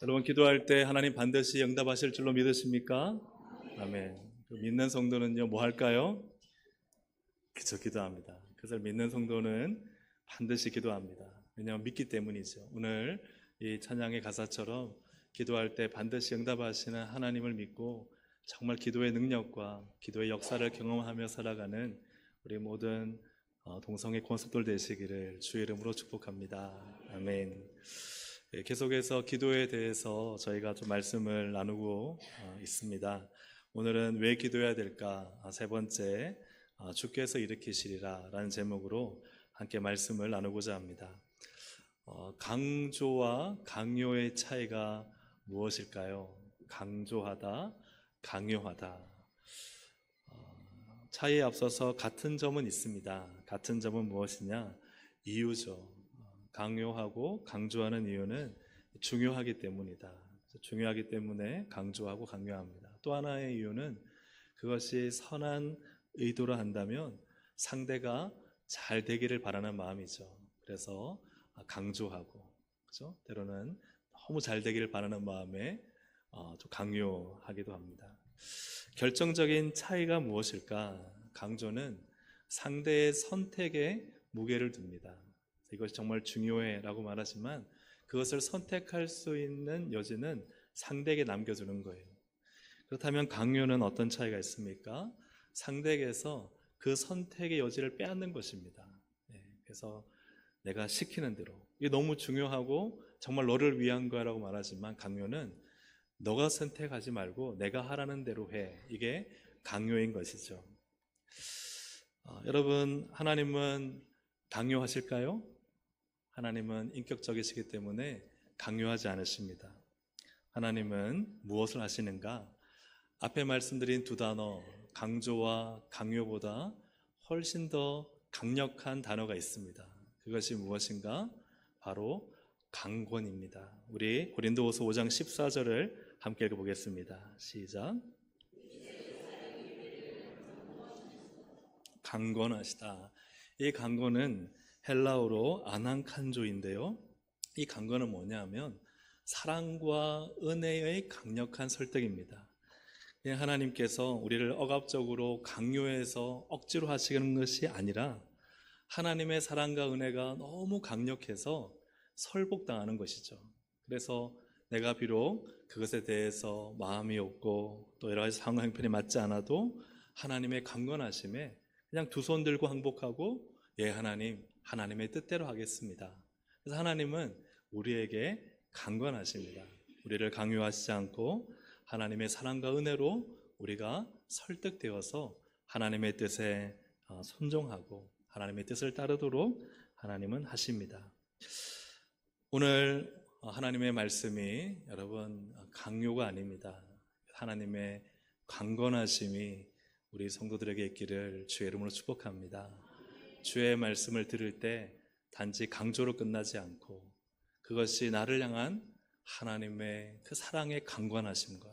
여러분 기도할 때 하나님 반드시 응답하실 줄로 믿으십니까? 아멘. 믿는 성도는요 뭐 할까요? 그저 기도합니다. 그것을 믿는 성도는 반드시 기도합니다. 왜냐하면 믿기 때문이죠. 오늘 이 찬양의 가사처럼 기도할 때 반드시 응답하시는 하나님을 믿고 정말 기도의 능력과 기도의 역사를 경험하며 살아가는 우리 모든 동성애 권속들 되시기를 주의 이름으로 축복합니다. 아멘. 계속해서 기도에 대해서 저희가 좀 말씀을 나누고 있습니다. 오늘은 왜 기도해야 될까? 세 번째, 주께서 일으키시리라 라는 제목으로 함께 말씀을 나누고자 합니다. 강조와 강요의 차이가 무엇일까요? 강조하다, 강요하다. 차이에 앞서서 같은 점은 있습니다. 같은 점은 무엇이냐? 이유죠. 강요하고 강조하는 이유는 중요하기 때문이다. 중요하기 때문에 강조하고 강요합니다. 또 하나의 이유는 그것이 선한 의도로 한다면 상대가 잘 되기를 바라는 마음이죠. 그래서 강조하고, 그죠? 때로는 너무 잘 되기를 바라는 마음에 좀 강요하기도 합니다. 결정적인 차이가 무엇일까? 강조는 상대의 선택에 무게를 둡니다. 이것이 정말 중요해라고 말하지만 그것을 선택할 수 있는 여지는 상대에게 남겨주는 거예요. 그렇다면 강요는 어떤 차이가 있습니까? 상대에게서 그 선택의 여지를 빼앗는 것입니다. 그래서 내가 시키는 대로, 이게 너무 중요하고 정말 너를 위한 거라고 말하지만 강요는 너가 선택하지 말고 내가 하라는 대로 해. 이게 강요인 것이죠. 여러분, 하나님은 강요하실까요? 하나님은 인격적이시기 때문에 강요하지 않으십니다. 하나님은 무엇을 하시는가? 앞에 말씀드린 두 단어, 강조와 강요보다 훨씬 더 강력한 단어가 있습니다. 그것이 무엇인가? 바로 강권입니다. 우리 고린도후서 5장 14절을 함께 읽어보겠습니다. 시작. 강권하시다. 이 강권은 헬라어로 아난칸조인데요. 이 강권은 뭐냐면 사랑과 은혜의 강력한 설득입니다. 하나님께서 우리를 억압적으로 강요해서 억지로 하시는 것이 아니라 하나님의 사랑과 은혜가 너무 강력해서 설복당하는 것이죠. 그래서 내가 비록 그것에 대해서 마음이 없고 또 여러 가지 상황 형편이 맞지 않아도 하나님의 강권하심에 그냥 두 손 들고 항복하고 예 하나님, 하나님의 뜻대로 하겠습니다. 그래서 하나님은 우리에게 강권하십니다. 우리를 강요하시지 않고 하나님의 사랑과 은혜로 우리가 설득되어서 하나님의 뜻에 순종하고 하나님의 뜻을 따르도록 하나님은 하십니다. 오늘 하나님의 말씀이 여러분 강요가 아닙니다. 하나님의 강권하심이 우리 성도들에게 있기를 주의 이름으로 축복합니다. 주의 말씀을 들을 때 단지 강조로 끝나지 않고 그것이 나를 향한 하나님의 그 사랑의 강권하심과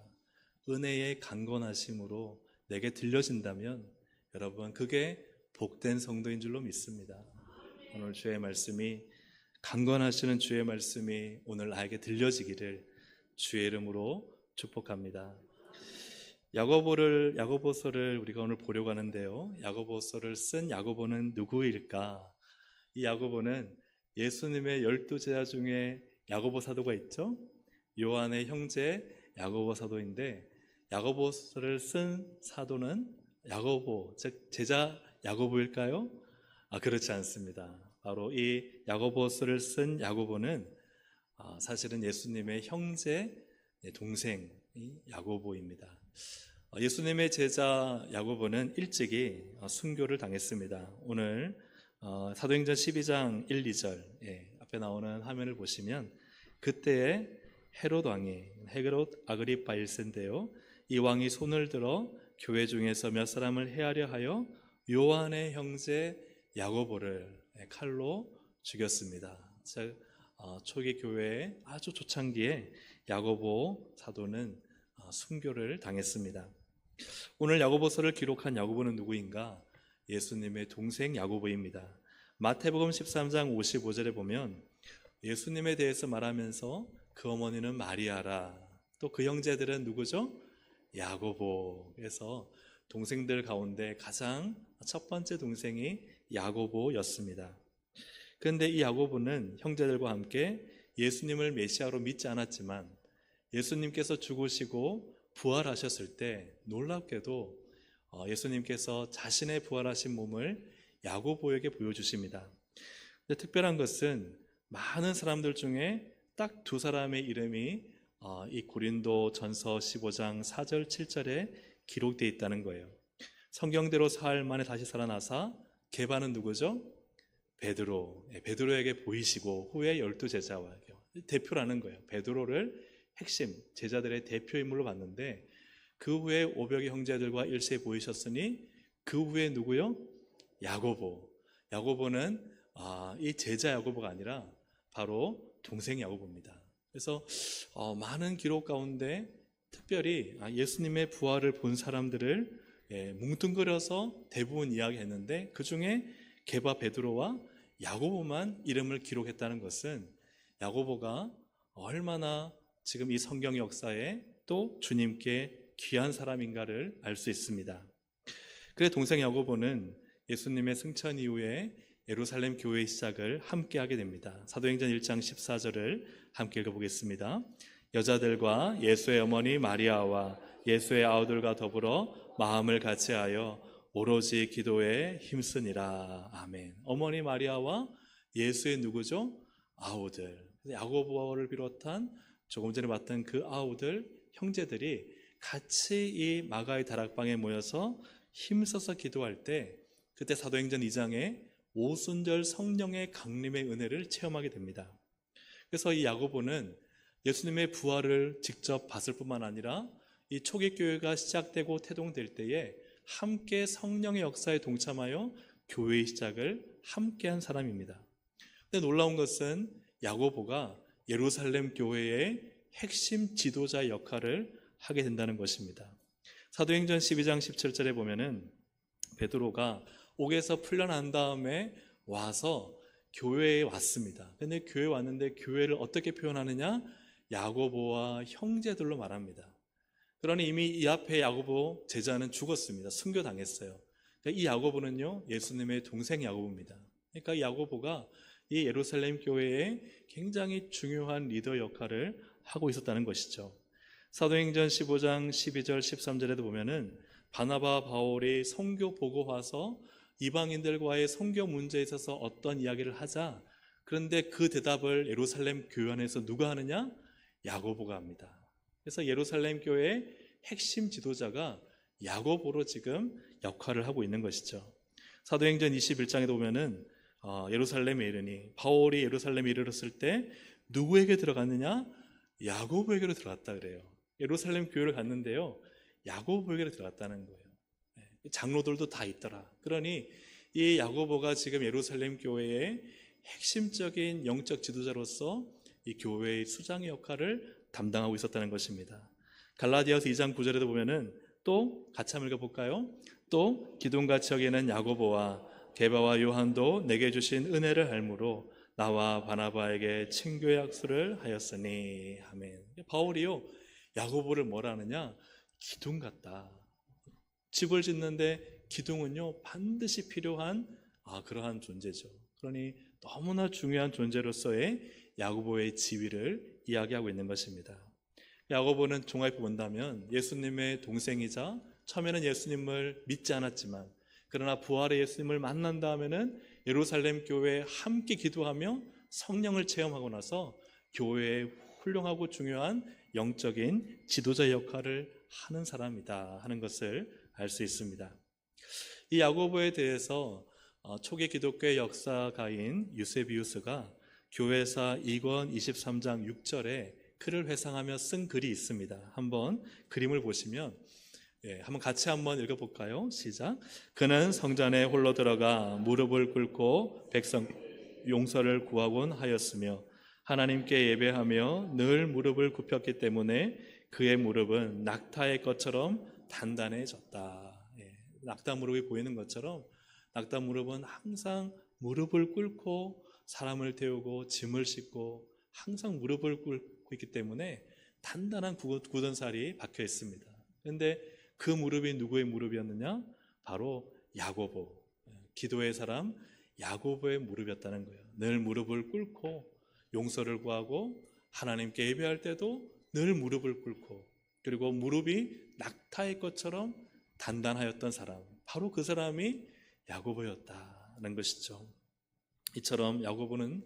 은혜의 강권하심으로 내게 들려진다면 여러분 그게 복된 성도인 줄로 믿습니다. 오늘 주의 말씀이 강권하시는 주의 말씀이 오늘 나에게 들려지기를 주의 이름으로 축복합니다. 야고보서를 우리가 오늘 보려고 하는데요. 야고보서를 쓴 야고보는 누구일까? 이 야고보는 예수님의 12제자 중에 야고보 사도가 있죠. 요한의 형제 야고보 사도인데 야고보서를 쓴 사도는 야고보, 즉 제자 야고보일까요? 그렇지 않습니다. 바로 이 야고보서를 쓴 야고보는 사실은 예수님의 형제, 동생 야고보입니다. 예수님의 제자 야고보는 일찍이 순교를 당했습니다. 오늘 사도행전 12장 1, 2절 앞에 나오는 화면을 보시면 그때에 헤롯 아그리파 1세인데요. 이 왕이 손을 들어 교회 중에서 몇 사람을 해하려 하여 요한의 형제 야고보를 칼로 죽였습니다. 즉 초기 교회의 아주 초창기에 야고보 사도는 순교를 당했습니다. 오늘 야고보서를 기록한 야고보는 누구인가? 예수님의 동생 야고보입니다. 마태복음 13장 55절에 보면 예수님에 대해서 말하면서 그 어머니는 마리아라. 또 그 형제들은 누구죠? 야고보. 그래서 동생들 가운데 가장 첫 번째 동생이 야고보였습니다. 그런데 이 야고보는 형제들과 함께 예수님을 메시아로 믿지 않았지만 예수님께서 죽으시고 부활하셨을 때 놀랍게도 예수님께서 자신의 부활하신 몸을 야고보에게 보여주십니다. 근데 특별한 것은 많은 사람들 중에 딱 두 사람의 이름이 이 고린도 전서 15장 4절 7절에 기록되어 있다는 거예요. 성경대로 사흘 만에 다시 살아나사 게바는 누구죠? 베드로. 베드로에게 보이시고 후에 12제자와 대표라는 거예요. 베드로를 핵심 제자들의 대표 인물로 봤는데 그 후에 500의 형제들과 일시에 보이셨으니 그 후에 누구요? 야고보. 야고보는 이 제자 야고보가 아니라 바로 동생 야고보입니다. 그래서 많은 기록 가운데 특별히 예수님의 부활을 본 사람들을 뭉뚱그려서 대부분 이야기했는데 그 중에 게바 베드로와 야고보만 이름을 기록했다는 것은 야고보가 얼마나 지금 이 성경 역사에 또 주님께 귀한 사람인가를 알 수 있습니다. 그래 동생 야고보는 예수님의 승천 이후에 예루살렘 교회의 시작을 함께 하게 됩니다. 사도행전 1장 14절을 함께 읽어보겠습니다. 여자들과 예수의 어머니 마리아와 예수의 아우들과 더불어 마음을 같이하여 오로지 기도에 힘쓰니라. 아멘. 어머니 마리아와 예수의 누구죠? 아우들. 야고보를 비롯한 조금 전에 봤던 그 아우들 형제들이 같이 이 마가의 다락방에 모여서 힘써서 기도할 때 그때 사도행전 2장에 오순절 성령의 강림의 은혜를 체험하게 됩니다. 그래서 이 야고보는 예수님의 부활을 직접 봤을 뿐만 아니라 이 초기 교회가 시작되고 태동될 때에 함께 성령의 역사에 동참하여 교회의 시작을 함께한 사람입니다. 근데 놀라운 것은 야고보가 예루살렘 교회의 핵심 지도자 역할을 하게 된다는 것입니다. 사도행전 12장 17절에 보면은 베드로가 옥에서 풀려난 다음에 와서 교회에 왔습니다. 근데 교회에 왔는데 교회를 어떻게 표현하느냐? 야고보와 형제들로 말합니다. 그러니 이미 이 앞에 야고보 제자는 죽었습니다. 순교당했어요. 그러니까 이 야고보는요 예수님의 동생 야고보입니다. 그러니까 이 야고보가 이 예루살렘 교회에 굉장히 중요한 리더 역할을 하고 있었다는 것이죠. 사도행전 15장 12절 13절에도 보면은 바나바 바울이 선교 보고 와서 이방인들과의 선교 문제에 있어서 어떤 이야기를 하자. 그런데 그 대답을 예루살렘 교회 안에서 누가 하느냐? 야고보가 합니다. 그래서 예루살렘 교회의 핵심 지도자가 야고보로 지금 역할을 하고 있는 것이죠. 사도행전 21장에도 보면은 예루살렘에 이르니 바울이 예루살렘에 이르렀을 때 누구에게 들어갔느냐? 야고보에게로 들어갔다 그래요. 예루살렘 교회를 갔는데요 야고보에게로 들어갔다는 거예요. 장로들도 다 있더라. 그러니 이 야고보가 지금 예루살렘 교회의 핵심적인 영적 지도자로서 이 교회의 수장의 역할을 담당하고 있었다는 것입니다. 갈라디아서 2장 9절에도 보면은 또 같이 한번 읽어볼까요? 또 기둥같이 여기는 야고보와 게바와 요한도 내게 주신 은혜를 알므로 나와 바나바에게 친교의 약수를 하였으니. 아멘. 바울이요 야고보를 뭐라 하느냐? 기둥 같다. 집을 짓는데 기둥은요 반드시 필요한 그러한 존재죠. 그러니 너무나 중요한 존재로서의 야고보의 지위를 이야기하고 있는 것입니다. 야고보는 종합해 본다면 예수님의 동생이자 처음에는 예수님을 믿지 않았지만 그러나 부활의 예수님을 만난 다음에는 예루살렘 교회에 함께 기도하며 성령을 체험하고 나서 교회의 훌륭하고 중요한 영적인 지도자 역할을 하는 사람이다 하는 것을 알 수 있습니다. 이 야고보에 대해서 초기 기독교의 역사가인 유세비우스가 교회사 2권 23장 6절에 그를 회상하며 쓴 글이 있습니다. 한번 그림을 보시면 한번 같이 한번 읽어볼까요? 시작. 그는 성전에 홀로 들어가 무릎을 꿇고 백성 용서를 구하곤 하였으며 하나님께 예배하며 늘 무릎을 굽혔기 때문에 그의 무릎은 낙타의 것처럼 단단해졌다. 낙타 무릎이 보이는 것처럼 낙타 무릎은 항상 무릎을 꿇고 사람을 태우고 짐을 싣고 항상 무릎을 있기 때문에 단단한 굳은 살이 박혀 있습니다. 그런데 그 무릎이 누구의 무릎이었느냐? 바로 야고보, 기도의 사람 야고보의 무릎이었다는 거예요. 늘 무릎을 꿇고 용서를 구하고 하나님께 예배할 때도 늘 무릎을 꿇고, 그리고 무릎이 낙타의 것처럼 단단하였던 사람, 바로 그 사람이 야고보였다는 것이죠. 이처럼 야고보는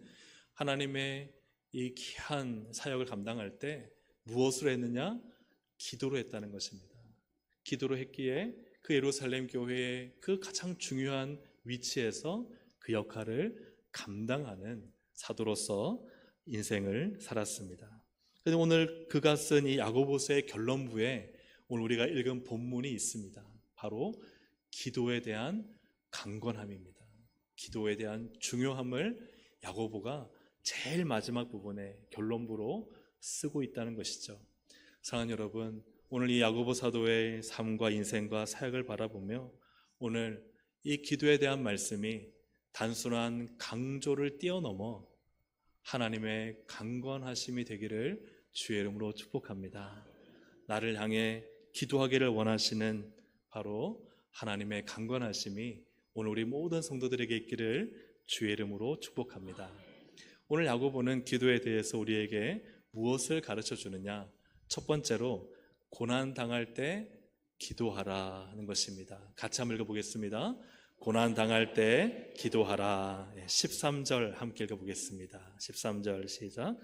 하나님의 이 귀한 사역을 감당할 때 무엇으로 했느냐? 기도로 했다는 것입니다. 기도로 했기에 그 예루살렘 교회의 그 가장 중요한 위치에서 그 역할을 감당하는 사도로서 인생을 살았습니다. 그래서 오늘 그가 쓴 이 야고보서의 결론부에 오늘 우리가 읽은 본문이 있습니다. 바로 기도에 대한 강건함입니다. 기도에 대한 중요함을 야고보가 제일 마지막 부분에 결론부로 쓰고 있다는 것이죠. 사랑하는 여러분, 오늘 이 야고보 사도의 삶과 인생과 사역을 바라보며 오늘 이 기도에 대한 말씀이 단순한 강조를 뛰어넘어 하나님의 강건하심이 되기를 주의 이름으로 축복합니다. 나를 향해 기도하기를 원하시는 바로 하나님의 강건하심이 오늘 우리 모든 성도들에게 있기를 주의 이름으로 축복합니다. 오늘 야고보는 기도에 대해서 우리에게 무엇을 가르쳐 주느냐? 첫 번째로 고난 당할 때 기도하라 하는 것입니다. 같이 한번 읽어보겠습니다. 고난 당할 때 기도하라. 13절 함께 읽어보겠습니다. 13절 시작.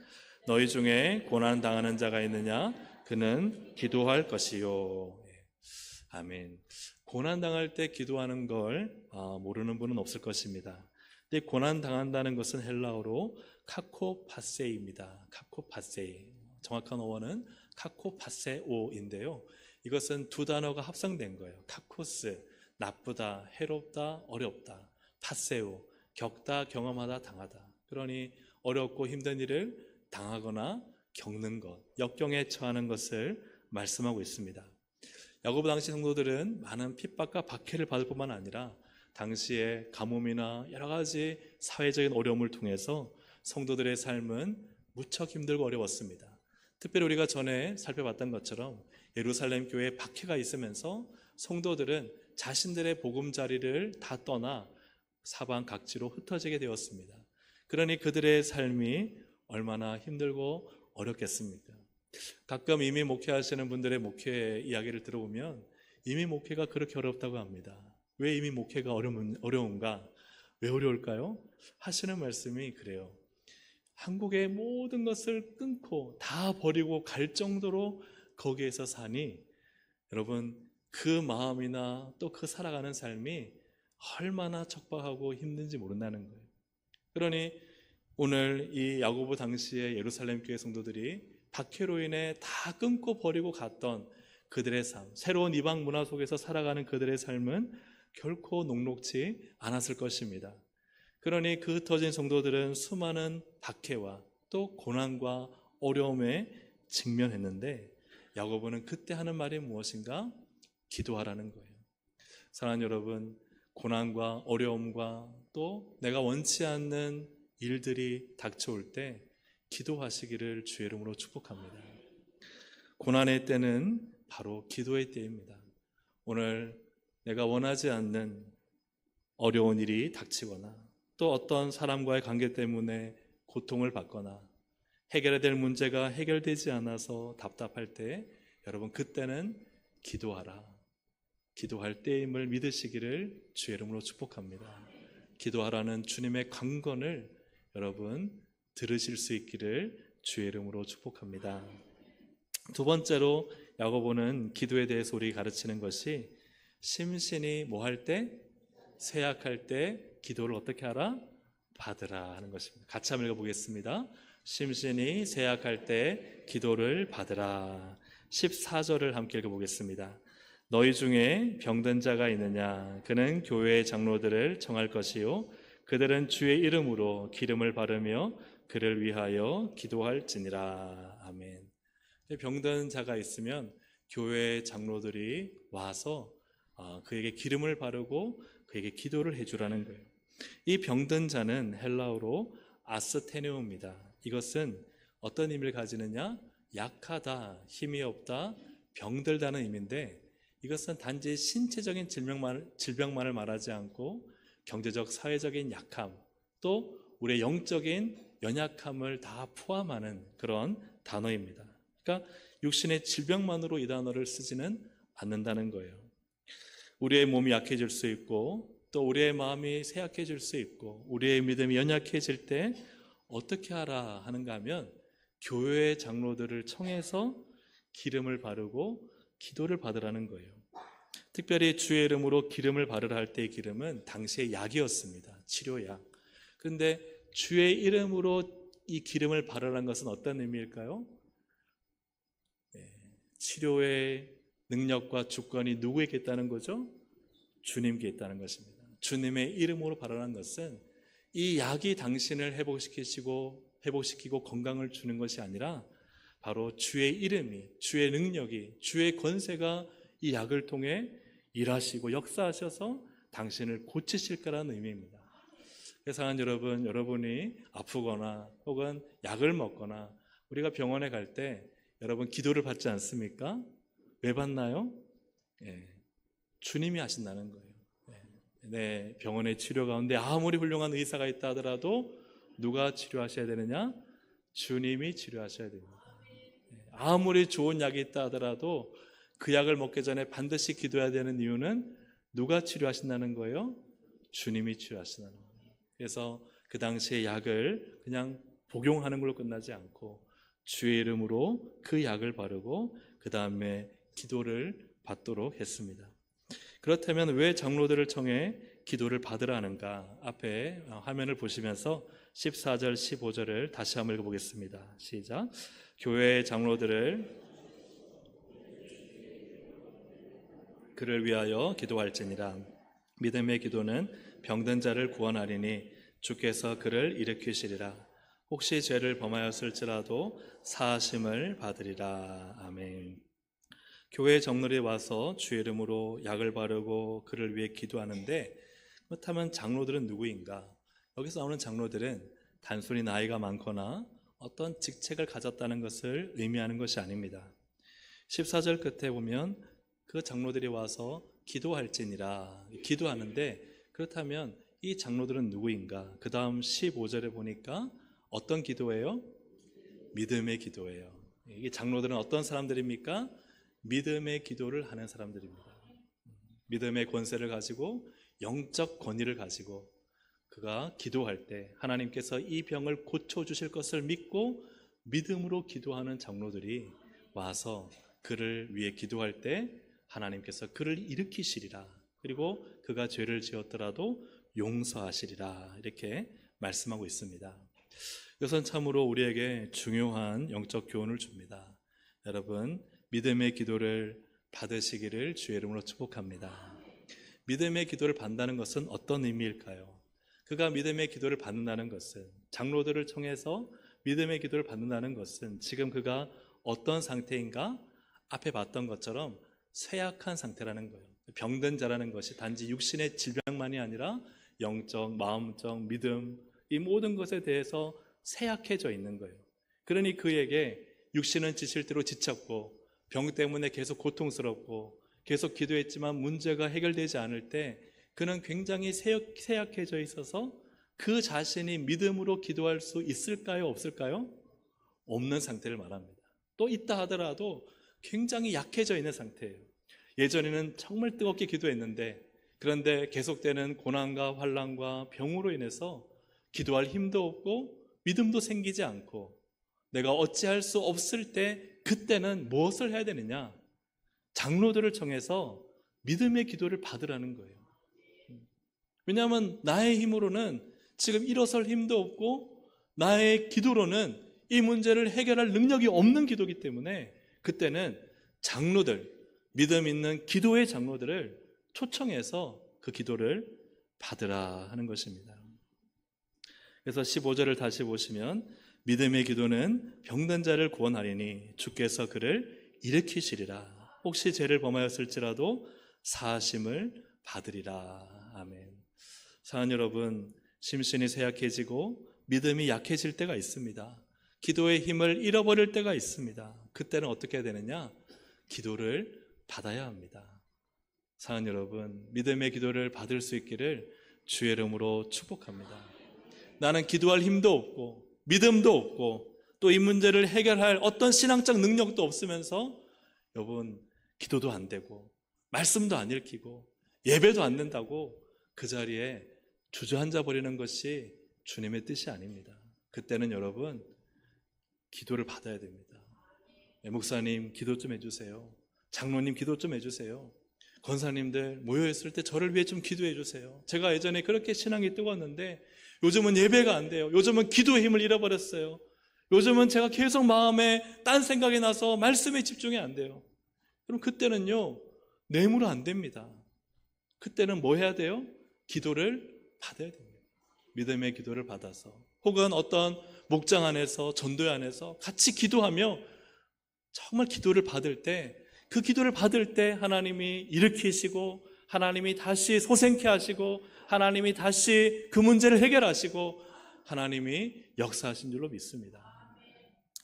너희 중에 고난 당하는 자가 있느냐? 그는 기도할 것이요. 아멘. 고난 당할 때 기도하는 걸 모르는 분은 없을 것입니다. 근데 고난 당한다는 것은 헬라어로 카코파세이입니다. 카코파세이. 정확한 어원은 카코파세오인데요. 이것은 두 단어가 합성된 거예요. 카코스, 나쁘다, 해롭다, 어렵다. 파세오, 겪다, 경험하다, 당하다. 그러니 어렵고 힘든 일을 당하거나 겪는 것, 역경에 처하는 것을 말씀하고 있습니다. 야고보 당시 성도들은 많은 핍박과 박해를 받을 뿐만 아니라 당시에 가뭄이나 여러 가지 사회적인 어려움을 통해서 성도들의 삶은 무척 힘들고 어려웠습니다. 특별히 우리가 전에 살펴봤던 것처럼 예루살렘 교회에 박해가 있으면서 성도들은 자신들의 보금자리를 다 떠나 사방 각지로 흩어지게 되었습니다. 그러니 그들의 삶이 얼마나 힘들고 어렵겠습니까? 가끔 이미 목회하시는 분들의 목회 이야기를 들어보면 이미 목회가 그렇게 어렵다고 합니다. 왜 이미 목회가 어려운가? 왜 어려울까요? 하시는 말씀이 그래요. 한국의 모든 것을 끊고 다 버리고 갈 정도로 거기에서 사니 여러분 그 마음이나 또 그 살아가는 삶이 얼마나 척박하고 힘든지 모른다는 거예요. 그러니 오늘 이 야고보 당시의 예루살렘 교회 성도들이 박해로 인해 다 끊고 버리고 갔던 그들의 삶, 새로운 이방 문화 속에서 살아가는 그들의 삶은 결코 녹록지 않았을 것입니다. 그러니 그 흩어진 성도들은 수많은 박해와 또 고난과 어려움에 직면했는데 야고보는 그때 하는 말이 무엇인가? 기도하라는 거예요. 사랑하는 여러분, 고난과 어려움과 또 내가 원치 않는 일들이 닥쳐올 때 기도하시기를 주의 이름으로 축복합니다. 고난의 때는 바로 기도의 때입니다. 오늘 내가 원하지 않는 어려운 일이 닥치거나 또 어떤 사람과의 관계 때문에 고통을 받거나 해결해야 될 문제가 해결되지 않아서 답답할 때 여러분 그때는 기도하라. 기도할 때임을 믿으시기를 주의 이름으로 축복합니다. 기도하라는 주님의 강건을 여러분 들으실 수 있기를 주의 이름으로 축복합니다. 두 번째로 야고보는 기도에 대해서 우리 가르치는 것이 심신이 뭐 할 때? 쇠약할 때 기도를 어떻게 하라? 받으라 하는 것입니다. 같이 한번 읽어보겠습니다. 심신이 쇠약할 때 기도를 받으라. 14절을 함께 읽어보겠습니다. 너희 중에 병든 자가 있느냐? 그는 교회의 장로들을 청할 것이요 그들은 주의 이름으로 기름을 바르며 그를 위하여 기도할지니라. 아멘. 병든 자가 있으면 교회 장로들이 와서 그에게 기름을 바르고 그에게 기도를 해주라는 거예요. 이 병든 자는 헬라어로 아스테네오입니다. 이것은 어떤 의미를 가지느냐? 약하다, 힘이 없다, 병들다는 의미인데, 이것은 단지 신체적인 질병만을 말하지 않고 경제적, 사회적인 약함, 또 우리의 영적인 연약함을 다 포함하는 그런 단어입니다. 그러니까 육신의 질병만으로 이 단어를 쓰지는 않는다는 거예요. 우리의 몸이 약해질 수 있고, 또 우리의 마음이 쇠약해질 수 있고, 우리의 믿음이 연약해질 때 어떻게 하라 하는가 하면 교회의 장로들을 청해서 기름을 바르고 기도를 받으라는 거예요. 특별히 주의 이름으로 기름을 바르라 할 때의 기름은 당시의 약이었습니다. 치료약. 그런데 주의 이름으로 이 기름을 바르라는 것은 어떤 의미일까요? 치료의 능력과 주권이 누구에게 있다는 거죠? 주님께 있다는 것입니다. 주님의 이름으로 바르라는 것은 이 약이 당신을 회복시키고 건강을 주는 것이 아니라 바로 주의 이름이, 주의 능력이, 주의 권세가 이 약을 통해 일하시고 역사하셔서 당신을 고치실 거라는 의미입니다. 사랑하는 여러분, 여러분이 아프거나 혹은 약을 먹거나 우리가 병원에 갈 때 여러분 기도를 받지 않습니까? 왜 받나요? 주님이 하신다는 거예요. 내 병원의 치료 가운데 아무리 훌륭한 의사가 있다 하더라도 누가 치료하셔야 되느냐? 주님이 치료하셔야 됩니다. 아무리 좋은 약이 있다 하더라도 그 약을 먹기 전에 반드시 기도해야 되는 이유는 누가 치료하신다는 거예요? 주님이 치료하신다는 거예요. 그래서 그 당시에 약을 그냥 복용하는 걸로 끝나지 않고 주의 이름으로 그 약을 바르고 그 다음에 기도를 받도록 했습니다. 그렇다면 왜 장로들을 청해 기도를 받으라 하는가? 앞에 화면을 보시면서 14절, 15절을 다시 한번 읽어보겠습니다. 시작. 교회의 장로들을 그를 위하여 기도할지니라. 믿음의 기도는 병든 자를 구원하리니 주께서 그를 일으키시리라. 혹시 죄를 범하였을지라도 사하심을 받으리라. 아멘. 교회 장로들이 와서 주의 이름으로 약을 바르고 그를 위해 기도하는데, 그렇다면 장로들은 누구인가? 여기서 나오는 장로들은 단순히 나이가 많거나 어떤 직책을 가졌다는 것을 의미하는 것이 아닙니다. 14절 끝에 보면 그 장로들이 와서 기도할지니라, 기도하는데, 그렇다면 이 장로들은 누구인가? 그 다음 15절에 보니까 어떤 기도예요? 믿음의 기도예요. 이 장로들은 어떤 사람들입니까? 믿음의 기도를 하는 사람들입니다. 믿음의 권세를 가지고 영적 권위를 가지고 그가 기도할 때 하나님께서 이 병을 고쳐주실 것을 믿고 믿음으로 기도하는 장로들이 와서 그를 위해 기도할 때 하나님께서 그를 일으키시리라. 그리고 그가 죄를 지었더라도 용서하시리라. 이렇게 말씀하고 있습니다. 이것은 참으로 우리에게 중요한 영적 교훈을 줍니다. 여러분, 믿음의 기도를 받으시기를 주의 이름으로 축복합니다. 믿음의 기도를 받는다는 것은 어떤 의미일까요? 그가 믿음의 기도를 받는다는 것은, 장로들을 통해서 믿음의 기도를 받는다는 것은 지금 그가 어떤 상태인가? 앞에 봤던 것처럼 쇠약한 상태라는 거예요. 병든 자라는 것이 단지 육신의 질병만이 아니라 영적, 마음적, 믿음, 이 모든 것에 대해서 쇠약해져 있는 거예요. 그러니 그에게 육신은 지칠 대로 지쳤고 병 때문에 계속 고통스럽고 계속 기도했지만 문제가 해결되지 않을 때 그는 굉장히 쇠약해져 있어서 그 자신이 믿음으로 기도할 수 있을까요? 없을까요? 없는 상태를 말합니다. 또 있다 하더라도 굉장히 약해져 있는 상태예요. 예전에는 정말 뜨겁게 기도했는데, 그런데 계속되는 고난과 환난과 병으로 인해서 기도할 힘도 없고 믿음도 생기지 않고 내가 어찌할 수 없을 때 그때는 무엇을 해야 되느냐? 장로들을 청해서 믿음의 기도를 받으라는 거예요. 왜냐하면 나의 힘으로는 지금 일어설 힘도 없고 나의 기도로는 이 문제를 해결할 능력이 없는 기도이기 때문에 그때는 장로들, 믿음 있는 기도의 장로들을 초청해서 그 기도를 받으라 하는 것입니다. 그래서 15절을 다시 보시면 믿음의 기도는 병든 자를 구원하리니 주께서 그를 일으키시리라. 혹시 죄를 범하였을지라도 사하심을 받으리라. 아멘. 사랑하는 여러분, 심신이 쇠약해지고 믿음이 약해질 때가 있습니다. 기도의 힘을 잃어버릴 때가 있습니다. 그때는 어떻게 해야 되느냐? 기도를 받아야 합니다. 사랑하는 여러분, 믿음의 기도를 받을 수 있기를 주의 이름으로 축복합니다. 나는 기도할 힘도 없고 믿음도 없고 또 이 문제를 해결할 어떤 신앙적 능력도 없으면서 여러분, 기도도 안 되고 말씀도 안 읽히고 예배도 안 된다고 그 자리에 주저앉아 버리는 것이 주님의 뜻이 아닙니다. 그때는 여러분, 기도를 받아야 됩니다. 목사님 기도 좀 해주세요. 장로님 기도 좀 해주세요. 권사님들 모여있을 때 저를 위해 좀 기도해 주세요. 제가 예전에 그렇게 신앙이 뜨거웠는데 요즘은 예배가 안 돼요. 요즘은 기도의 힘을 잃어버렸어요. 요즘은 제가 계속 마음에 딴 생각이 나서 말씀에 집중이 안 돼요. 그럼 그때는요, 뇌물 안 됩니다. 그때는 뭐 해야 돼요? 기도를 받아야 됩니다. 믿음의 기도를 받아서 혹은 어떤 목장 안에서 전도회 안에서 같이 기도하며 정말 기도를 받을 때 그 기도를 받을 때 하나님이 일으키시고 하나님이 다시 소생케 하시고 하나님이 다시 그 문제를 해결하시고 하나님이 역사하신 줄로 믿습니다.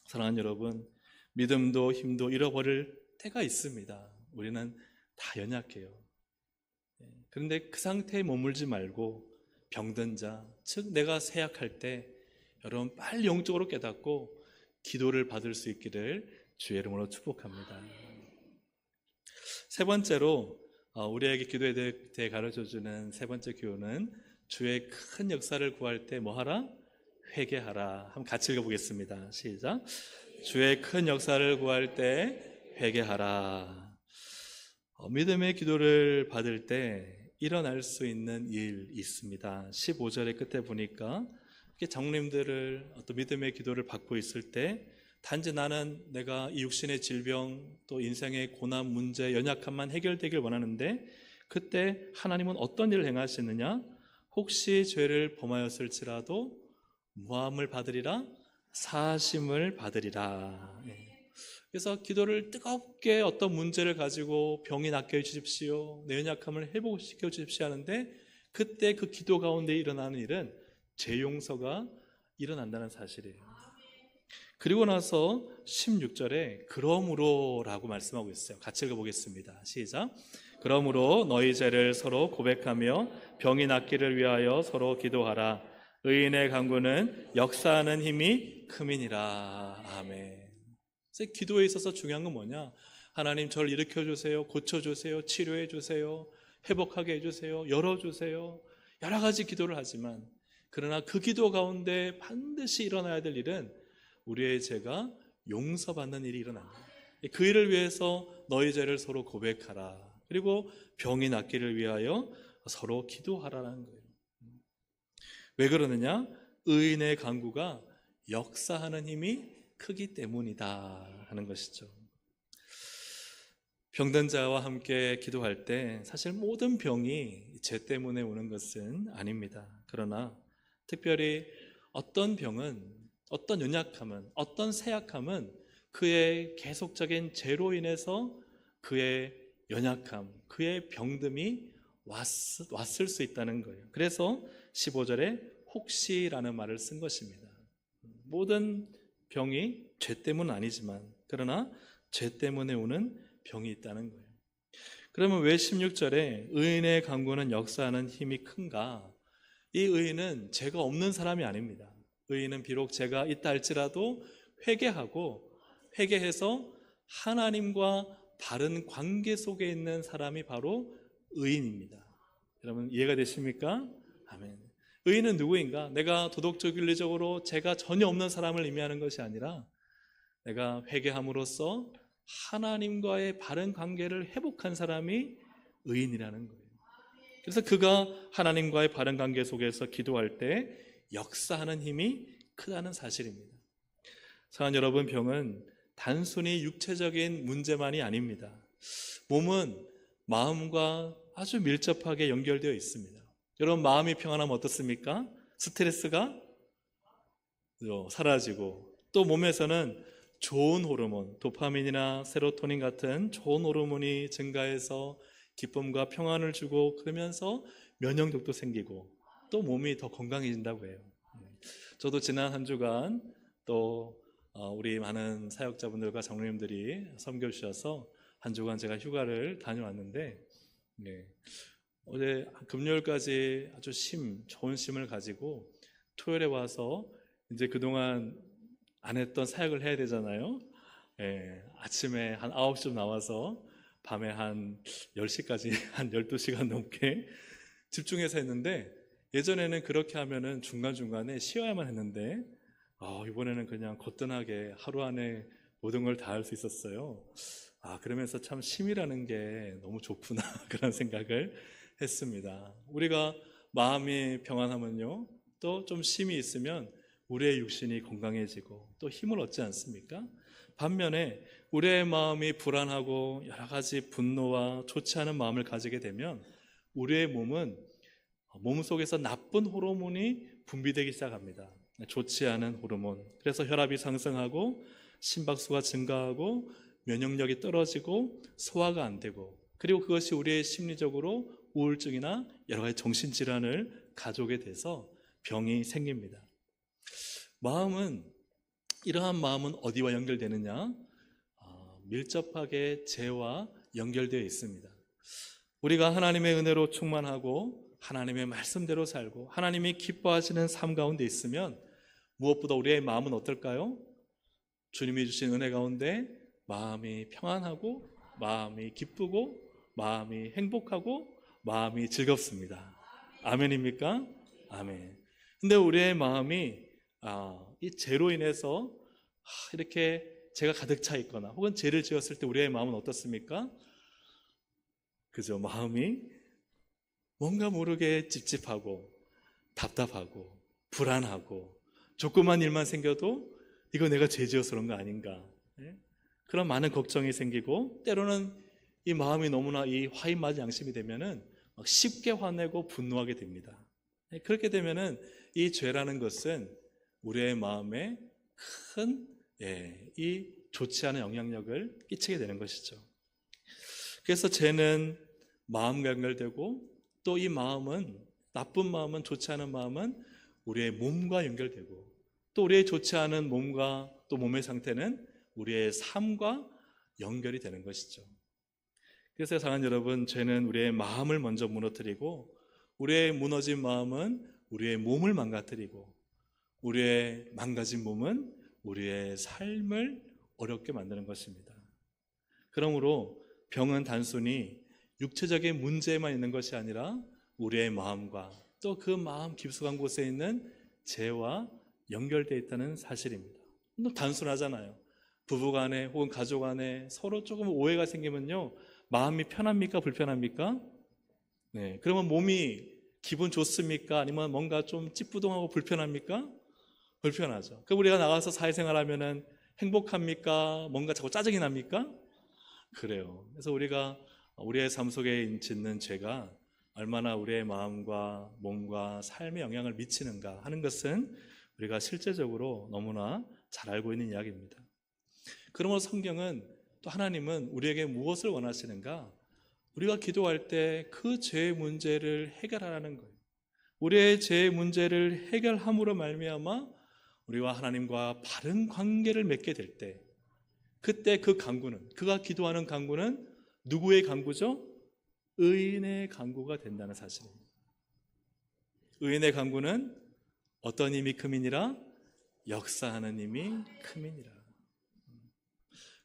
사랑하는 여러분, 믿음도 힘도 잃어버릴 때가 있습니다. 우리는 다 연약해요. 그런데 그 상태에 머물지 말고 병든 자, 즉 내가 쇠약할 때 여러분 빨리 영적으로 깨닫고 기도를 받을 수 있기를 주의 이름으로 축복합니다. 세 번째로 우리에게 기도에 대해 가르쳐주는 세 번째 교훈은 주의 큰 역사를 구할 때 뭐하라? 회개하라. 한번 같이 읽어보겠습니다. 시작. 주의 큰 역사를 구할 때 회개하라. 믿음의 기도를 받을 때 일어날 수 있는 일이 있습니다. 15절의 끝에 보니까 장로님들을 어떤 믿음의 기도를 받고 있을 때 단지 나는 내가 이 육신의 질병 또 인생의 고난 문제 연약함만 해결되길 원하는데 그때 하나님은 어떤 일을 행하시느냐? 혹시 죄를 범하였을지라도 무함을 받으리라, 사하심을 받으리라. 그래서 기도를 뜨겁게 어떤 문제를 가지고 병이 낫게 해주십시오, 내 연약함을 회복시켜 주십시오 하는데 그때 그 기도 가운데 일어나는 일은 죄 용서가 일어난다는 사실이에요. 그리고 나서 16절에 그러므로 라고 말씀하고 있어요. 같이 읽어보겠습니다. 시작. 그러므로 너희 죄를 서로 고백하며 병이 낫기를 위하여 서로 기도하라. 의인의 간구는 역사하는 힘이 크미니라. 아멘. 그래서 기도에 있어서 중요한 건 뭐냐? 하나님 저를 일으켜주세요, 고쳐주세요, 치료해주세요, 회복하게 해주세요, 열어주세요. 여러 가지 기도를 하지만 그러나 그 기도 가운데 반드시 일어나야 될 일은 우리의 죄가 용서받는 일이 일어납니다. 그 일을 위해서 너희 죄를 서로 고백하라. 그리고 병이 낫기를 위하여 서로 기도하라는 거예요. 왜 그러느냐? 의인의 간구가 역사하는 힘이 크기 때문이다 하는 것이죠. 병든 자와 함께 기도할 때 사실 모든 병이 죄 때문에 오는 것은 아닙니다. 그러나 특별히 어떤 병은, 어떤 연약함은, 어떤 쇠약함은 그의 계속적인 죄로 인해서 그의 연약함, 그의 병듦이 왔을 수 있다는 거예요. 그래서 15절에 혹시라는 말을 쓴 것입니다. 모든 병이 죄 때문은 아니지만 그러나 죄 때문에 오는 병이 있다는 거예요. 그러면 왜 16절에 의인의 간구는 역사하는 힘이 큰가? 이 의인은 죄가 없는 사람이 아닙니다. 의인은 비록 죄가 있다 할지라도 회개해서 하나님과 바른 관계 속에 있는 사람이 바로 의인입니다. 여러분 이해가 되십니까? 아멘. 의인은 누구인가? 내가 도덕적 윤리적으로 죄가 전혀 없는 사람을 의미하는 것이 아니라 내가 회개함으로써 하나님과의 바른 관계를 회복한 사람이 의인이라는 거예요. 그래서 그가 하나님과의 바른 관계 속에서 기도할 때 역사하는 힘이 크다는 사실입니다. 사랑하는 여러분, 병은 단순히 육체적인 문제만이 아닙니다. 몸은 마음과 아주 밀접하게 연결되어 있습니다. 여러분 마음이 평안하면 어떻습니까? 스트레스가 사라지고 또 몸에서는 좋은 호르몬, 도파민이나 세로토닌 같은 좋은 호르몬이 증가해서 기쁨과 평안을 주고 그러면서 면역력도 생기고 또 몸이 더 건강해진다고 해요. 저도 지난 한 주간 또 우리 많은 사역자분들과 장로님들이 섬겨주셔서 한 주간 제가 휴가를 다녀왔는데, 네, 어제 금요일까지 아주 좋은 심을 가지고 토요일에 와서 이제 그동안 안 했던 사역을 해야 되잖아요. 예, 아침에 한 9시쯤 나와서 밤에 한 10시까지 한 12시간 넘게 집중해서 했는데, 예전에는 그렇게 하면은 중간중간에 쉬어야만 했는데, 이번에는 그냥 거뜬하게 하루 안에 모든 걸 다 할 수 있었어요. 그러면서 참 쉼이라는 게 너무 좋구나 그런 생각을 했습니다. 우리가 마음이 평안하면요, 또 좀 쉼이 있으면 우리의 육신이 건강해지고 또 힘을 얻지 않습니까? 반면에 우리의 마음이 불안하고 여러 가지 분노와 좋지 않은 마음을 가지게 되면 우리의 몸 속에서 나쁜 호르몬이 분비되기 시작합니다. 좋지 않은 호르몬. 그래서 혈압이 상승하고 심박수가 증가하고 면역력이 떨어지고 소화가 안 되고, 그리고 그것이 우리의 심리적으로 우울증이나 여러 가지 정신질환을 가져오게 돼서 병이 생깁니다. 이러한 마음은 어디와 연결되느냐? 밀접하게 죄와 연결되어 있습니다. 우리가 하나님의 은혜로 충만하고 하나님의 말씀대로 살고 하나님이 기뻐하시는 삶 가운데 있으면 무엇보다 우리의 마음은 어떨까요? 주님이 주신 은혜 가운데 마음이 평안하고 마음이 기쁘고 마음이 행복하고 마음이 즐겁습니다. 아멘입니까? 아멘. 근데 우리의 마음이 이 죄로 인해서 이렇게 죄가 가득 차 있거나 혹은 죄를 지었을 때 우리의 마음은 어떻습니까? 그죠? 마음이 뭔가 모르게 찝찝하고 답답하고 불안하고 조그만 일만 생겨도 이거 내가 죄 지어서 그런 거 아닌가, 그런 많은 걱정이 생기고, 때로는 이 마음이 너무나 이 화인 맞은 양심이 되면은 쉽게 화내고 분노하게 됩니다. 그렇게 되면은 이 죄라는 것은 우리의 마음에 큰 이 좋지 않은 영향력을 끼치게 되는 것이죠. 그래서 죄는 마음과 연결되고, 또 이 마음은, 나쁜 마음은, 좋지 않은 마음은 우리의 몸과 연결되고, 또 우리의 좋지 않은 몸과 또 몸의 상태는 우리의 삶과 연결이 되는 것이죠. 그래서 사랑하는 여러분, 죄는 우리의 마음을 먼저 무너뜨리고, 우리의 무너진 마음은 우리의 몸을 망가뜨리고, 우리의 망가진 몸은 우리의 삶을 어렵게 만드는 것입니다. 그러므로 병은 단순히 육체적인 문제에만 있는 것이 아니라 우리의 마음과 또 그 마음 깊숙한 곳에 있는 죄와 연결되어 있다는 사실입니다. 너무 단순하잖아요. 부부간에 혹은 가족간에 서로 조금 오해가 생기면요, 마음이 편합니까? 불편합니까? 네, 그러면 몸이 기분 좋습니까? 아니면 뭔가 좀 찌뿌둥하고 불편합니까? 불편하죠. 그럼 우리가 나가서 사회생활하면은 행복합니까? 뭔가 자꾸 짜증이 납니까? 그래요. 그래서 우리가 우리의 삶 속에 짓는 죄가 얼마나 우리의 마음과 몸과 삶에 영향을 미치는가 하는 것은 우리가 실제적으로 너무나 잘 알고 있는 이야기입니다. 그러므로 성경은, 또 하나님은 우리에게 무엇을 원하시는가? 우리가 기도할 때 그 죄의 문제를 해결하라는 거예요. 우리의 죄의 문제를 해결함으로 말미암아 우리와 하나님과 바른 관계를 맺게 될 때, 그때 그 간구는, 그가 기도하는 간구는 누구의 간구죠? 의인의 간구가 된다는 사실입니다. 의인의 간구는 어떤 힘이 크민이라? 역사하는 힘이 크민이라.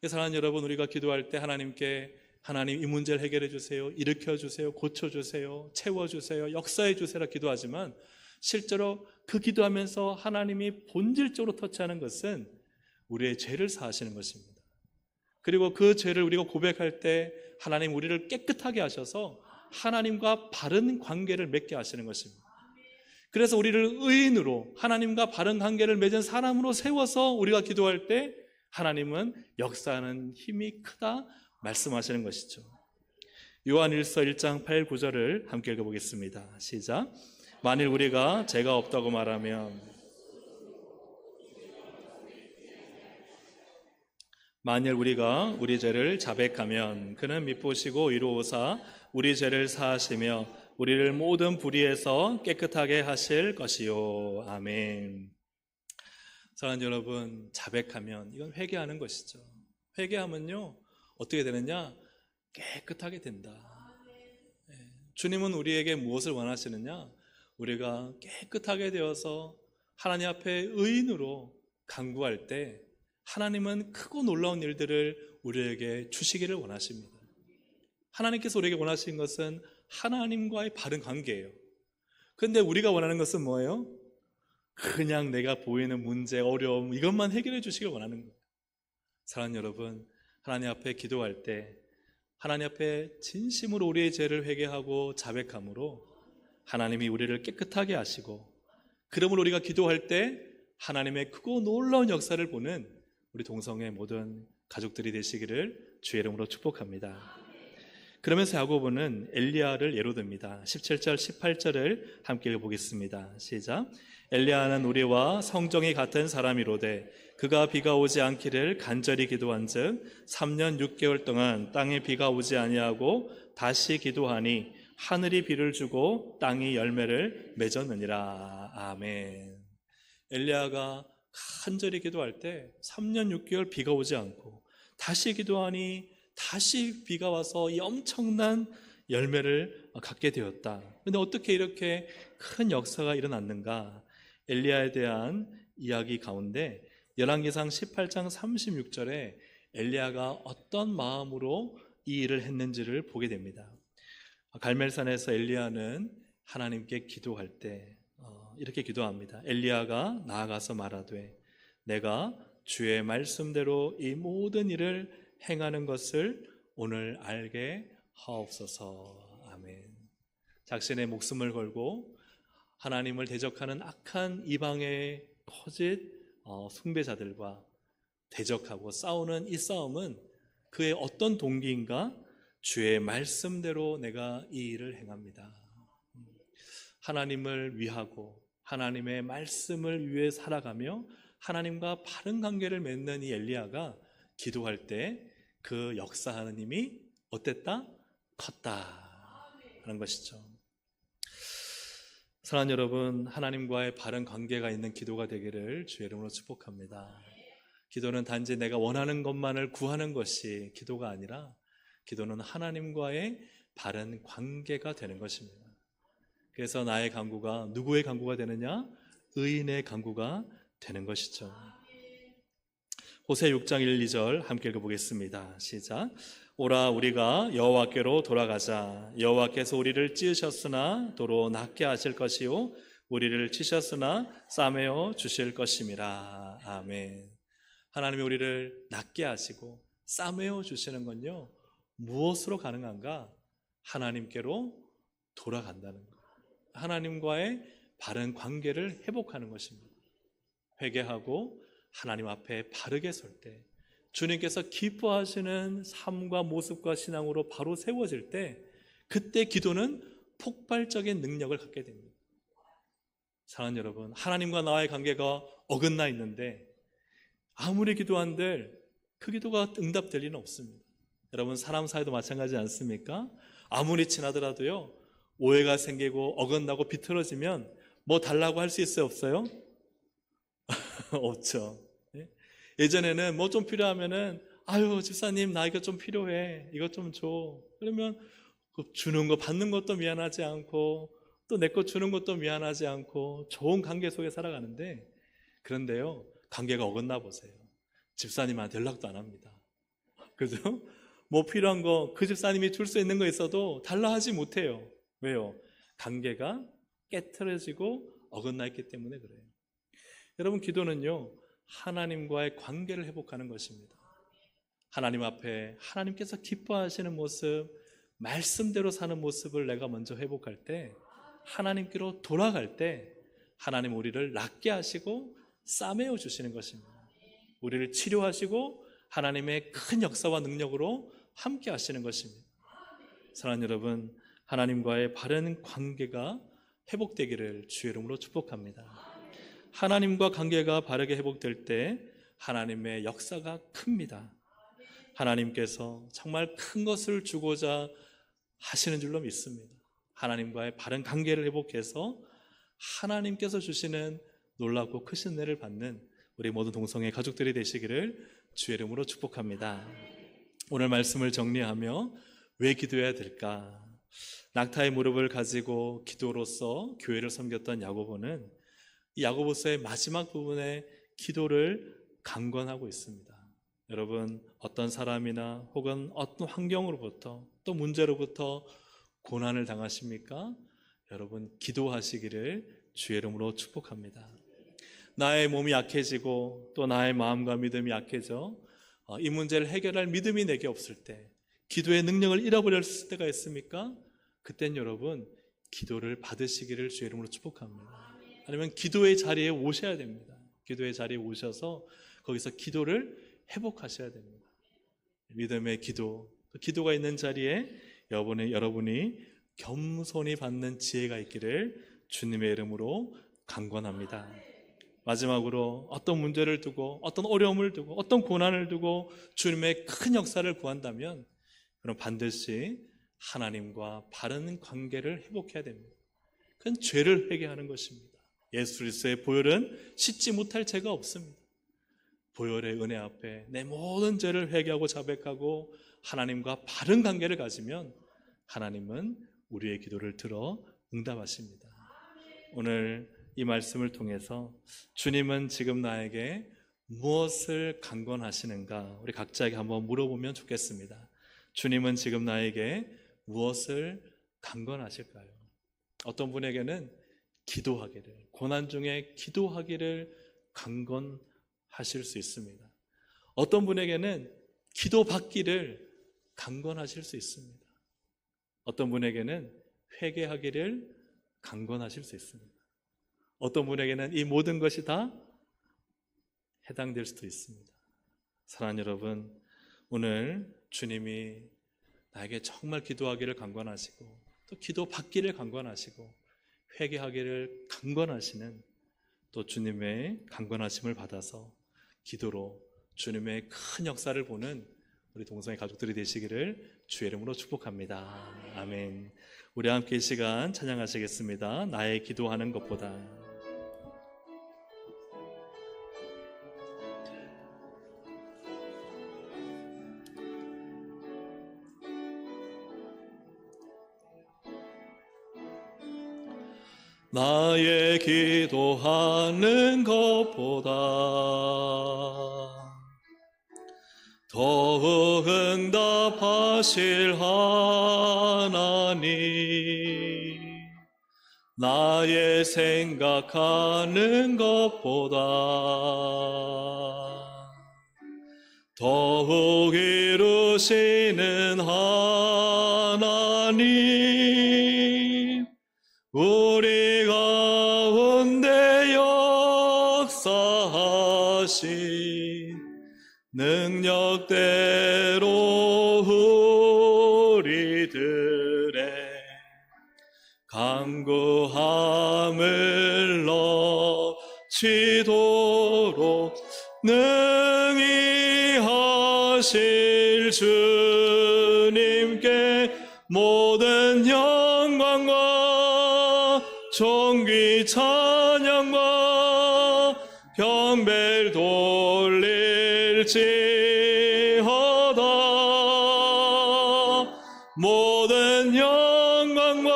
사랑하는 여러분, 우리가 기도할 때 하나님께, 하나님 이 문제를 해결해 주세요, 일으켜 주세요, 고쳐 주세요, 채워 주세요, 역사해 주세요라 기도하지만, 실제로 그 기도하면서 하나님이 본질적으로 터치하는 것은 우리의 죄를 사하시는 것입니다. 그리고 그 죄를 우리가 고백할 때 하나님 우리를 깨끗하게 하셔서 하나님과 바른 관계를 맺게 하시는 것입니다. 그래서 우리를 의인으로, 하나님과 바른 관계를 맺은 사람으로 세워서 우리가 기도할 때 하나님은 역사하는 힘이 크다 말씀하시는 것이죠. 요한일서 1장 8, 9절을 함께 읽어보겠습니다. 시작. 만일 우리가 죄가 없다고 말하면, 만일 우리가 우리 죄를 자백하면 그는 미쁘시고 이루오사 우리 죄를 사하시며 우리를 모든 불의에서 깨끗하게 하실 것이요. 아멘. 사랑하는 여러분, 자백하면 이건 회개하는 것이죠. 회개하면요 어떻게 되느냐? 깨끗하게 된다. 주님은 우리에게 무엇을 원하시느냐? 우리가 깨끗하게 되어서 하나님 앞에 의인으로 간구할 때 하나님은 크고 놀라운 일들을 우리에게 주시기를 원하십니다. 하나님께서 우리에게 원하시는 것은 하나님과의 바른 관계예요. 그런데 우리가 원하는 것은 뭐예요? 그냥 내가 보이는 문제, 어려움 이것만 해결해 주시길 원하는 거예요. 사랑하는 여러분, 하나님 앞에 기도할 때 하나님 앞에 진심으로 우리의 죄를 회개하고 자백함으로 하나님이 우리를 깨끗하게 하시고, 그러므로 우리가 기도할 때 하나님의 크고 놀라운 역사를 보는 우리 동성의 모든 가족들이 되시기를 주의 이름으로 축복합니다. 그러면서 야고보는 엘리야를 예로 듭니다. 17절 18절을 함께 읽어보겠습니다. 시작. 엘리야는 우리와 성정이 같은 사람이로되 그가 비가 오지 않기를 간절히 기도한즉 3년 6개월 동안 땅에 비가 오지 아니하고 다시 기도하니 하늘이 비를 주고 땅이 열매를 맺었느니라. 아멘. 엘리야가 간절히 기도할 때 3년 6개월 비가 오지 않고 다시 기도하니 다시 비가 와서 이 엄청난 열매를 갖게 되었다. 그런데 어떻게 이렇게 큰 역사가 일어났는가? 엘리야에 대한 이야기 가운데 열왕기상 18장 36절에 엘리야가 어떤 마음으로 이 일을 했는지를 보게 됩니다. 갈멜산에서 엘리야는 하나님께 기도할 때 이렇게 기도합니다. 엘리야가 나아가서 말하되 내가 주의 말씀대로 이 모든 일을 행하는 것을 오늘 알게 하옵소서. 아멘. 자신의 목숨을 걸고 하나님을 대적하는 악한 이방의 거짓 숭배자들과 대적하고 싸우는 이 싸움은 그의 어떤 동기인가? 주의 말씀대로 내가 이 일을 행합니다. 하나님을 위하고 하나님의 말씀을 위해 살아가며 하나님과 바른 관계를 맺는 이 엘리야가 기도할 때 그 역사하는 힘이 어땠다? 컸다 하는 것이죠. 사랑하는 여러분, 하나님과의 바른 관계가 있는 기도가 되기를 주의 이름으로 축복합니다. 기도는 단지 내가 원하는 것만을 구하는 것이 기도가 아니라 기도는 하나님과의 바른 관계가 되는 것입니다. 그래서 나의 간구가 누구의 간구가 되느냐? 의인의 간구가 되는 것이죠. 호세 6장 1, 2절 함께 읽어보겠습니다. 시작. 오라 우리가 여호와께로 돌아가자. 여호와께서 우리를 찌으셨으나 도로 낫게 하실 것이요 우리를 치셨으나 싸매어 주실 것임이라. 아멘. 하나님이 우리를 낫게 하시고 싸매어 주시는 건요 무엇으로 가능한가? 하나님께로 돌아간다는 것, 하나님과의 바른 관계를 회복하는 것입니다. 회개하고 하나님 앞에 바르게 설 때, 주님께서 기뻐하시는 삶과 모습과 신앙으로 바로 세워질 때, 그때 기도는 폭발적인 능력을 갖게 됩니다. 사랑하는 여러분, 하나님과 나의 관계가 어긋나 있는데 아무리 기도한들 그 기도가 응답될 리는 없습니다. 여러분, 사람 사이도 마찬가지지 않습니까? 아무리 친하더라도요 오해가 생기고 어긋나고 비틀어지면 뭐 달라고 할 수 있어요, 없어요? 없죠. 예전에는 뭐 좀 필요하면은 아유 집사님 나 이거 좀 필요해, 이거 좀 줘. 그러면 주는 거 받는 것도 미안하지 않고 또 내 거 주는 것도 미안하지 않고 좋은 관계 속에 살아가는데, 그런데요 관계가 어긋나 보세요. 집사님한테 연락도 안 합니다. 그죠? 뭐 필요한 거 그 집사님이 줄 수 있는 거 있어도 달라 하지 못해요. 왜요? 관계가 깨트려지고 어긋나 있기 때문에 그래요. 여러분, 기도는요 하나님과의 관계를 회복하는 것입니다. 하나님 앞에 하나님께서 기뻐하시는 모습, 말씀대로 사는 모습을 내가 먼저 회복할 때, 하나님께로 돌아갈 때 하나님 우리를 낫게 하시고 싸매어 주시는 것입니다. 우리를 치료하시고 하나님의 큰 역사와 능력으로 함께 하시는 것입니다. 사랑하는 여러분, 하나님과의 바른 관계가 회복되기를 주의 이름으로 축복합니다. 하나님과 관계가 바르게 회복될 때 하나님의 역사가 큽니다. 하나님께서 정말 큰 것을 주고자 하시는 줄로 믿습니다. 하나님과의 바른 관계를 회복해서 하나님께서 주시는 놀랍고 크신 은혜를 받는 우리 모든 동성애 가족들이 되시기를 주의 이름으로 축복합니다. 오늘 말씀을 정리하며 왜 기도해야 될까? 낙타의 무릎을 가지고 기도로서 교회를 섬겼던 야고보는 이 야고보서의 마지막 부분에 기도를 강권하고 있습니다. 여러분, 어떤 사람이나 혹은 어떤 환경으로부터 또 문제로부터 고난을 당하십니까? 여러분, 기도하시기를 주의 이름으로 축복합니다. 나의 몸이 약해지고 또 나의 마음과 믿음이 약해져 이 문제를 해결할 믿음이 내게 없을 때, 기도의 능력을 잃어버렸을 때가 있습니까? 그땐 여러분, 기도를 받으시기를 주의 이름으로 축복합니다. 아니면 기도의 자리에 오셔야 됩니다. 기도의 자리에 오셔서 거기서 기도를 회복하셔야 됩니다. 믿음의 기도, 기도가 있는 자리에 여러분이 겸손히 받는 지혜가 있기를 주님의 이름으로 간구합니다. 마지막으로 어떤 문제를 두고 어떤 어려움을 두고 어떤 고난을 두고 주님의 큰 역사를 구한다면 그럼 반드시 하나님과 바른 관계를 회복해야 됩니다. 그건 죄를 회개하는 것입니다. 예수 그리스도의 보혈은 씻지 못할 죄가 없습니다. 보혈의 은혜 앞에 내 모든 죄를 회개하고 자백하고 하나님과 바른 관계를 가지면 하나님은 우리의 기도를 들어 응답하십니다. 오늘 이 말씀을 통해서 주님은 지금 나에게 무엇을 강권하시는가, 우리 각자에게 한번 물어보면 좋겠습니다. 주님은 지금 나에게 무엇을 강권하실까요? 어떤 분에게는 기도하기를, 고난 중에 기도하기를 강권하실 수 있습니다. 어떤 분에게는 기도받기를 강권하실 수 있습니다. 어떤 분에게는 회개하기를 강권하실 수 있습니다. 어떤 분에게는 이 모든 것이 다 해당될 수도 있습니다. 사랑하는 여러분, 오늘 주님이 나에게 정말 기도하기를 강권하시고 또 기도받기를 강권하시고 회개하기를 강권하시는 또 주님의 강권하심을 받아서 기도로 주님의 큰 역사를 보는 우리 동성애 가족들이 되시기를 주의 이름으로 축복합니다. 아멘. 우리 함께 이 시간 찬양하시겠습니다. 나의 기도하는 것보다. 나의 기도하는 것보다 더욱 응답하실 하나님, 나의 생각하는 것보다 더욱 이루시는 하나님, 우리 가운데 역사하신 능력대로 우리들의 간구함을 넘치도록 능히 하실 주님께 모든 영광과 존귀 찬양과 경배를 돌릴지어다. 모든 영광과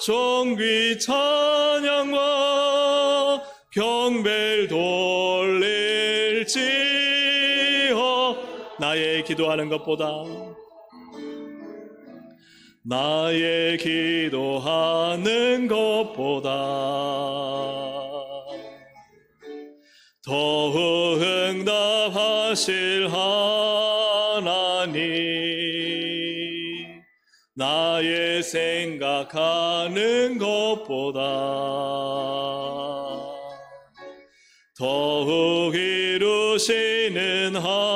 존귀 찬양과 경배를 돌릴지어다. 나의 기도하는 것보다, 나의 기도하는 것보다 더욱 응답하실 하나님, 나의 생각하는 것보다 더욱 이루시는 하나님,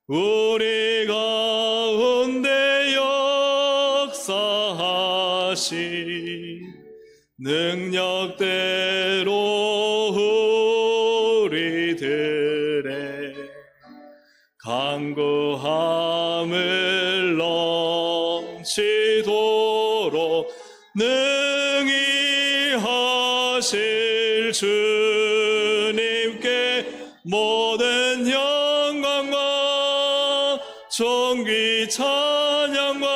우리 가운데 역사하신 능력대로 우리들의 간구함을 넘치도록 능히 모든 영광과 존귀 찬양과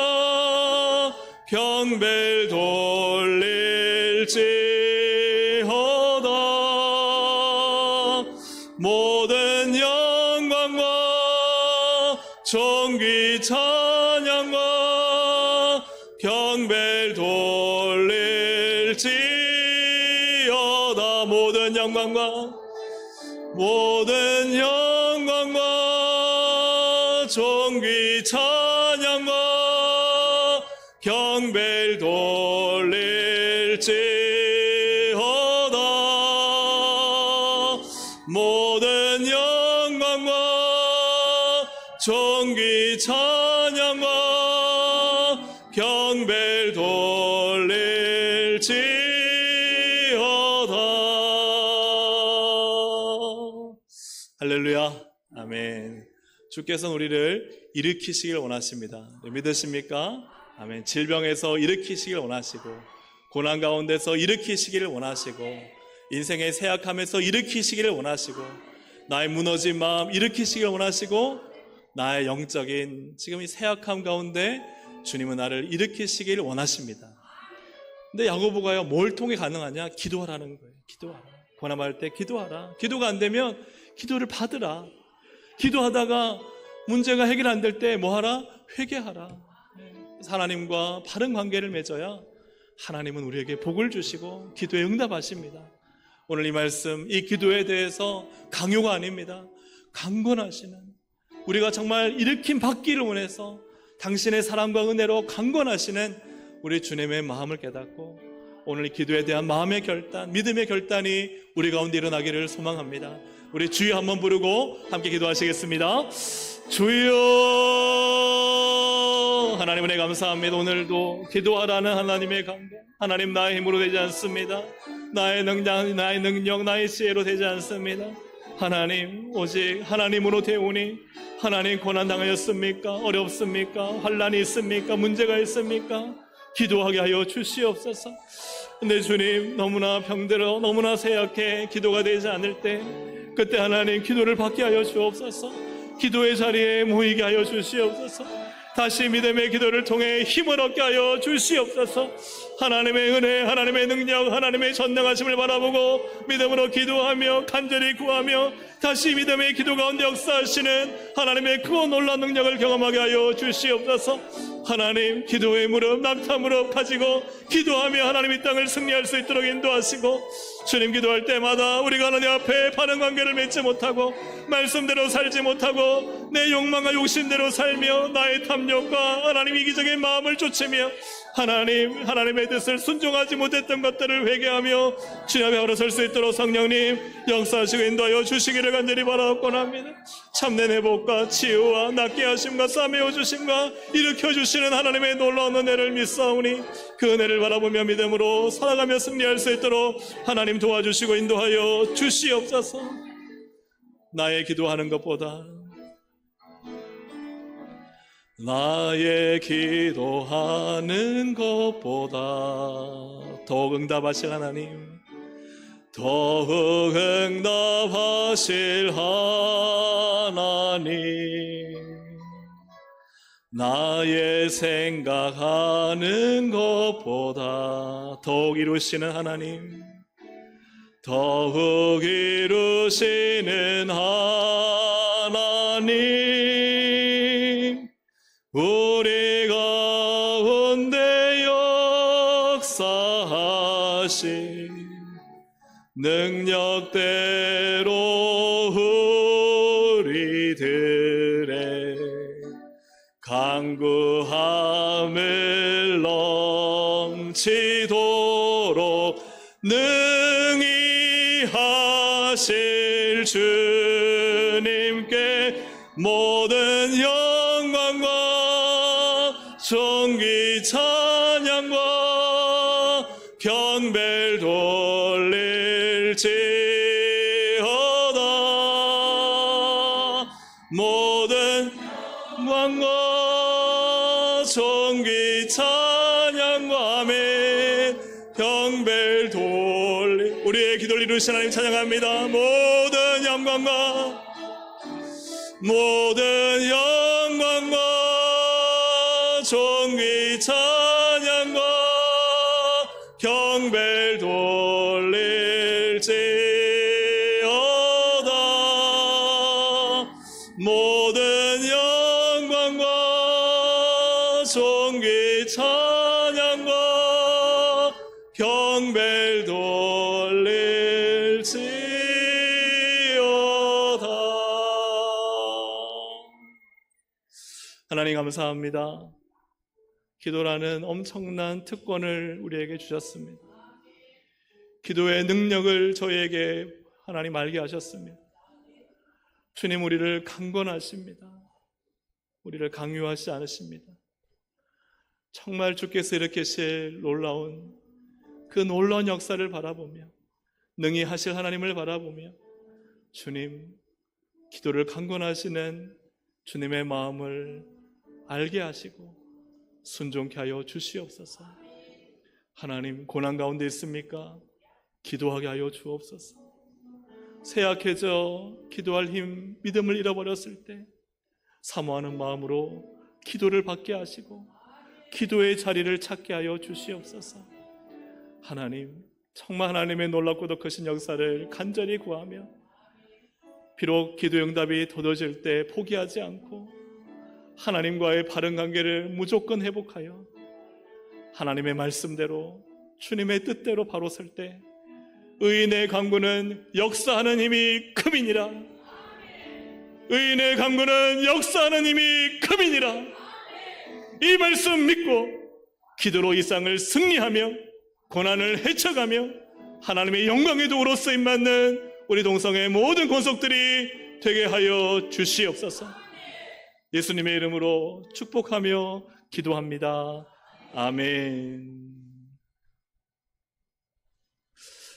경배를 돌릴지어다. 모든 영광과 존귀 찬양과 경배를 돌릴지어다. 모든 영광과 존귀 찬양과 경배를 돌릴지어다. 모든 영광과 존귀 찬양과 경배를 돌릴지어다. 할렐루야. 아멘. 주께서는 우리를 일으키시길 원하십니다. 믿으십니까? 아멘. 질병에서 일으키시길 원하시고, 고난 가운데서 일으키시기를 원하시고, 인생의 쇠약함에서 일으키시기를 원하시고, 나의 무너진 마음 일으키시기를 원하시고, 나의 영적인 지금 이 쇠약함 가운데 주님은 나를 일으키시기를 원하십니다. 근데 야고보가요, 뭘 통해 가능하냐? 기도하라는 거예요. 기도하라. 고난할 때 기도하라. 기도가 안 되면 기도를 받으라. 기도하다가 문제가 해결 안 될 때 뭐하라? 회개하라. 하나님과 바른 관계를 맺어야 하나님은 우리에게 복을 주시고 기도에 응답하십니다. 오늘 이 말씀, 이 기도에 대해서 강요가 아닙니다. 강권하시는, 우리가 정말 일으킴 받기를 원해서 당신의 사랑과 은혜로 강권하시는 우리 주님의 마음을 깨닫고 오늘 이 기도에 대한 마음의 결단, 믿음의 결단이 우리 가운데 일어나기를 소망합니다. 우리 주여 한번 부르고 함께 기도하시겠습니다. 주여, 하나님 은혜 감사합니다. 오늘도 기도하라는 하나님의 강권, 하나님 나의 힘으로 되지 않습니다. 나의 능력, 나의 지혜로 되지 않습니다. 하나님, 오직 하나님으로 되오니, 하나님 고난당하였습니까? 어렵습니까? 환난이 있습니까? 문제가 있습니까? 기도하게 하여 주시옵소서. 근데 주님, 너무나 병들어 너무나 쇠약해 기도가 되지 않을 때, 그때 하나님 기도를 받게 하여 주옵소서. 기도의 자리에 모이게 하여 주시옵소서. 다시 믿음의 기도를 통해 힘을 얻게 하여 주시옵소서. 하나님의 은혜, 하나님의 능력, 하나님의 전능하심을 바라보고 믿음으로 기도하며 간절히 구하며 다시 믿음의 기도 가운데 역사하시는 하나님의 크고 놀라운 능력을 경험하게 하여 주시옵소서. 하나님, 기도의 무릎, 낙타 무릎 가지고 기도하며 하나님 이 땅을 승리할 수 있도록 인도하시고, 주님 기도할 때마다 우리가 하나님 앞에 바른 관계를 맺지 못하고 말씀대로 살지 못하고 내 욕망과 욕심대로 살며 나의 탐욕과 하나님 이기적인 마음을 쫓으며 하나님의 뜻을 순종하지 못했던 것들을 회개하며 주님 앞에 바로 설 수 있도록 성령님 역사하시고 인도하여 주시기를 간절히 바라옵곤 합니다. 참된 회복과 치유와 낫게 하심과 싸매어 주심과 일으켜 주시는 하나님의 놀라운 은혜를 믿사오니 그 은혜를 바라보며 믿음으로 살아가며 승리할 수 있도록 하나님 도와주시고 인도하여 주시옵소서. 나의 기도하는 것보다, 나의 기도하는 것보다 더욱 응답하실 하나님, 더욱 응답하실 하나님, 나의 생각하는 것보다 더욱 이루시는 하나님, 더욱 이루시는 하나님, 우리 가운데 역사하신 능력대로 우리들의 강구함을 넘치도록 능히 하실 주님께 모든 영광과 존귀 찬양과 경배를 돌릴지어다. 모든 영광과 존귀 찬양과 아멘 경배를 돌리 우리의 기도를 이루신 하나님 찬양합니다. 모든 영광 영광과 모든 영광과 존귀 찬양과 경배를 돌릴지어다. 모든 영광과 존귀 찬양과 경배를 돌릴지어다. 하나님 감사합니다. 기도라는 엄청난 특권을 우리에게 주셨습니다. 기도의 능력을 저희에게 하나님 알게 하셨습니다. 주님, 우리를 강권하십니다. 우리를 강요하지 않으십니다. 정말 주께서 일으키실 놀라운 그 놀라운 역사를 바라보며 능히 하실 하나님을 바라보며 주님, 기도를 강권하시는 주님의 마음을 알게 하시고 순종케 하여 주시옵소서. 하나님, 고난 가운데 있습니까? 기도하게 하여 주옵소서. 쇠약해져 기도할 힘, 믿음을 잃어버렸을 때 사모하는 마음으로 기도를 받게 하시고 기도의 자리를 찾게 하여 주시옵소서. 하나님, 정말 하나님의 놀랍고도 크신 역사를 간절히 구하며 비록 기도 응답이 더뎌질 때 포기하지 않고 하나님과의 바른 관계를 무조건 회복하여 하나님의 말씀대로 주님의 뜻대로 바로 설 때 의인의 강구는 역사하는 힘이 크미니라. 의인의 강구는 역사하는 힘이 크미니라. 이 말씀 믿고 기도로 이 땅을 승리하며 고난을 헤쳐가며 하나님의 영광의 도구로 쓰임받는 우리 동성의 모든 권속들이 되게 하여 주시옵소서. 예수님의 이름으로 축복하며 기도합니다. 아멘.